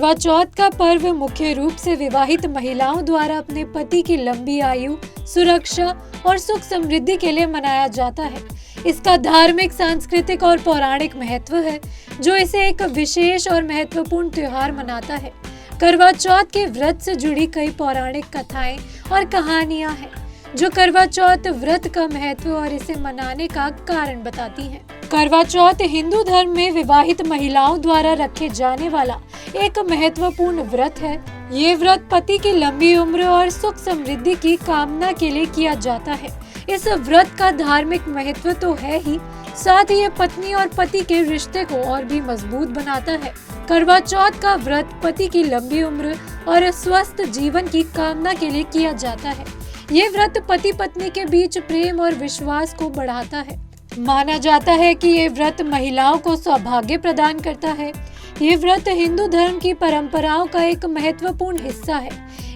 करवा चौथ का पर्व मुख्य रूप से विवाहित महिलाओं द्वारा अपने पति की लंबी आयु, सुरक्षा और सुख समृद्धि के लिए मनाया जाता है। इसका धार्मिक, सांस्कृतिक और पौराणिक महत्व है, जो इसे एक विशेष और महत्वपूर्ण त्योहार बनाता है। करवा चौथ के व्रत से जुड़ी कई पौराणिक कथाएं और कहानियां हैं, जो करवा चौथ व्रत का महत्व और इसे मनाने का कारण बताती हैं। करवा चौथ हिंदू धर्म में विवाहित महिलाओं द्वारा रखे जाने वाला एक महत्वपूर्ण व्रत है। ये व्रत पति की लंबी उम्र और सुख समृद्धि की कामना के लिए किया जाता है। इस व्रत का धार्मिक महत्व तो है ही, साथ ही ये पत्नी और पति के रिश्ते को और भी मजबूत बनाता है। करवा चौथ का व्रत पति की लंबी उम्र और स्वस्थ जीवन की कामना के लिए किया जाता है। ये व्रत पति पत्नी के बीच प्रेम और विश्वास को बढ़ाता है। माना जाता है कि ये व्रत महिलाओं को सौभाग्य प्रदान करता है। ये व्रत हिंदू धर्म की परंपराओं का एक महत्वपूर्ण हिस्सा है।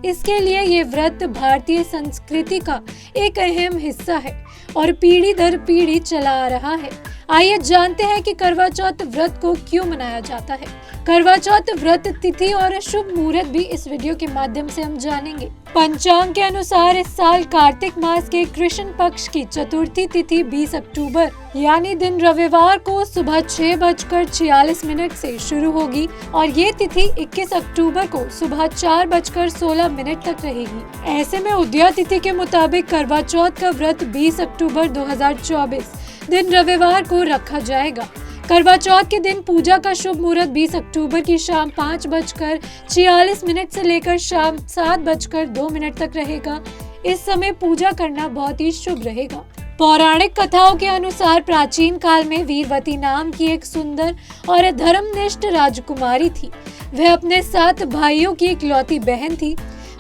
इसके लिए ये व्रत भारतीय संस्कृति का एक अहम हिस्सा है और पीढ़ी दर पीढ़ी चला आ रहा है। आइए जानते हैं कि करवा चौथ व्रत को क्यों मनाया जाता है। करवा चौथ व्रत तिथि और शुभ मुहूर्त भी इस वीडियो के माध्यम से हम जानेंगे। पंचांग के अनुसार इस साल कार्तिक मास के कृष्ण पक्ष की चतुर्थी तिथि 20 अक्टूबर यानी दिन रविवार को सुबह 6:46 से शुरू होगी और ये तिथि 21 अक्टूबर को सुबह 4:16 तक रहेगी। ऐसे में उदया तिथि के मुताबिक करवा चौथ का व्रत 20 अक्टूबर 2024 दिन रविवार को रखा जाएगा। करवा चौथ के दिन पूजा का शुभ मुहूर्त 20 अक्टूबर की शाम 5:46 से लेकर शाम 7:02 तक रहेगा। इस समय पूजा करना बहुत ही शुभ रहेगा। पौराणिक कथाओं के अनुसार प्राचीन काल में वीरवती नाम की एक सुंदर और धर्मनिष्ठ राजकुमारी थी। वह अपने 7 भाइयों की इकलौती बहन थी।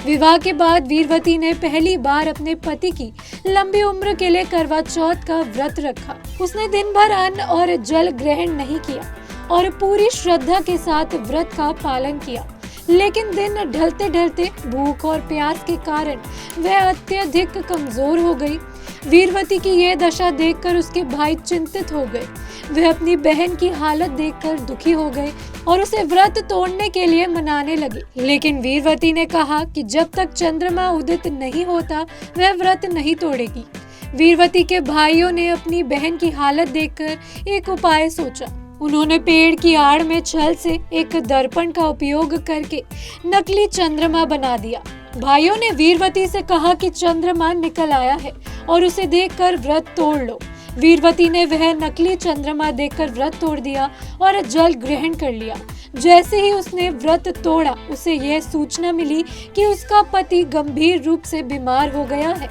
विवाह के बाद वीरवती ने पहली बार अपने पति की लंबी उम्र के लिए करवा चौथ का व्रत रखा। उसने दिन भर अन्न और जल ग्रहण नहीं किया और पूरी श्रद्धा के साथ व्रत का पालन किया। लेकिन दिन ढलते ढलते भूख और प्यास के कारण वह अत्यधिक कमजोर हो गई। वीरवती की यह दशा देखकर उसके भाई चिंतित हो गए। वह अपनी बहन की हालत देखकर दुखी हो गए और उसे व्रत तोड़ने के लिए मनाने लगे। लेकिन वीरवती ने कहा कि जब तक चंद्रमा उदित नहीं होता वह व्रत नहीं तोड़ेगी। वीरवती के भाइयों ने अपनी बहन की हालत देखकर एक उपाय सोचा। उन्होंने पेड़ की आड़ में छल से एक दर्पण का उपयोग करके नकली चंद्रमा बना दिया। भाइयों ने वीरवती से कहा कि चंद्रमा निकल आया है और उसे देखकर व्रत तोड़ लो। वीरवती ने वह नकली चंद्रमा देखकर व्रत तोड़ दिया और जल ग्रहण कर लिया। जैसे ही उसने व्रत तोड़ा, उसे यह सूचना मिली कि उसका पति गंभीर रूप से बीमार हो गया है।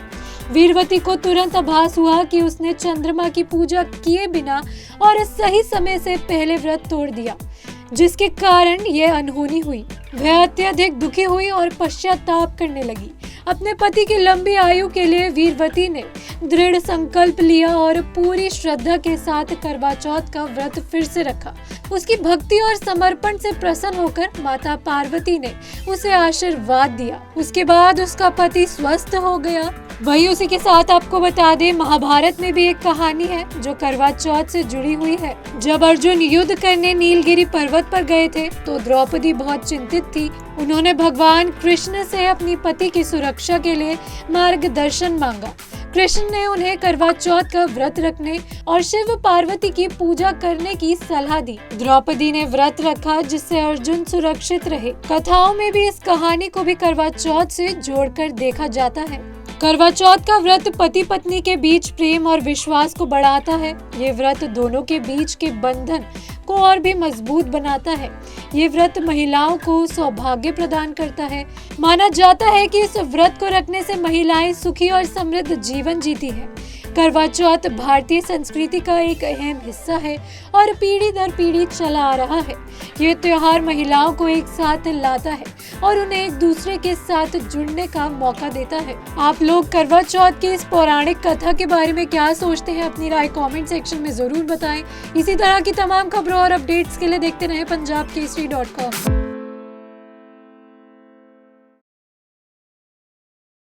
वीरवती को तुरंत आभास हुआ कि उसने चंद्रमा की पूजा किए बिना और सही समय से पहले व्रत तोड़ दिया, जिसके कारण यह अनहोनी हुई। वह अत्यधिक दुखी हुई और पश्चाताप करने लगी। अपने पति की लंबी आयु के लिए वीरवती ने दृढ़ संकल्प लिया और पूरी श्रद्धा के साथ करवा चौथ का व्रत फिर से रखा। उसकी भक्ति और समर्पण से प्रसन्न होकर माता पार्वती ने उसे आशीर्वाद दिया। उसके बाद उसका पति स्वस्थ हो गया। वही उसी के साथ आपको बता दें, महाभारत में भी एक कहानी है जो करवा चौथ से जुड़ी हुई है। जब अर्जुन युद्ध करने नीलगिरी पर्वत पर गए थे तो द्रौपदी बहुत चिंतित थी। उन्होंने भगवान कृष्ण से अपनी पति की सुरक्षा के लिए मार्गदर्शन मांगा। कृष्ण ने उन्हें करवा चौथ का व्रत रखने और शिव पार्वती की पूजा करने की सलाह दी। द्रौपदी ने व्रत रखा, जिससे अर्जुन सुरक्षित रहे। कथाओं में भी इस कहानी को भी करवा चौथ से जोड़कर देखा जाता है। करवा चौथ का व्रत पति पत्नी के बीच प्रेम और विश्वास को बढ़ाता है। ये व्रत दोनों के बीच के बंधन को और भी मजबूत बनाता है। ये व्रत महिलाओं को सौभाग्य प्रदान करता है। माना जाता है कि इस व्रत को रखने से महिलाएं सुखी और समृद्ध जीवन जीती हैं। करवा चौथ भारतीय संस्कृति का एक अहम हिस्सा है और पीढ़ी दर पीढ़ी चला आ रहा है। ये त्योहार महिलाओं को एक साथ लाता है और उन्हें एक दूसरे के साथ जुड़ने का मौका देता है। आप लोग करवा चौथ की इस पौराणिक कथा के बारे में क्या सोचते हैं? अपनी राय कमेंट सेक्शन में जरूर बताएं। इसी तरह की तमाम खबरों और अपडेट्स के लिए देखते रहें punjabkesari.com।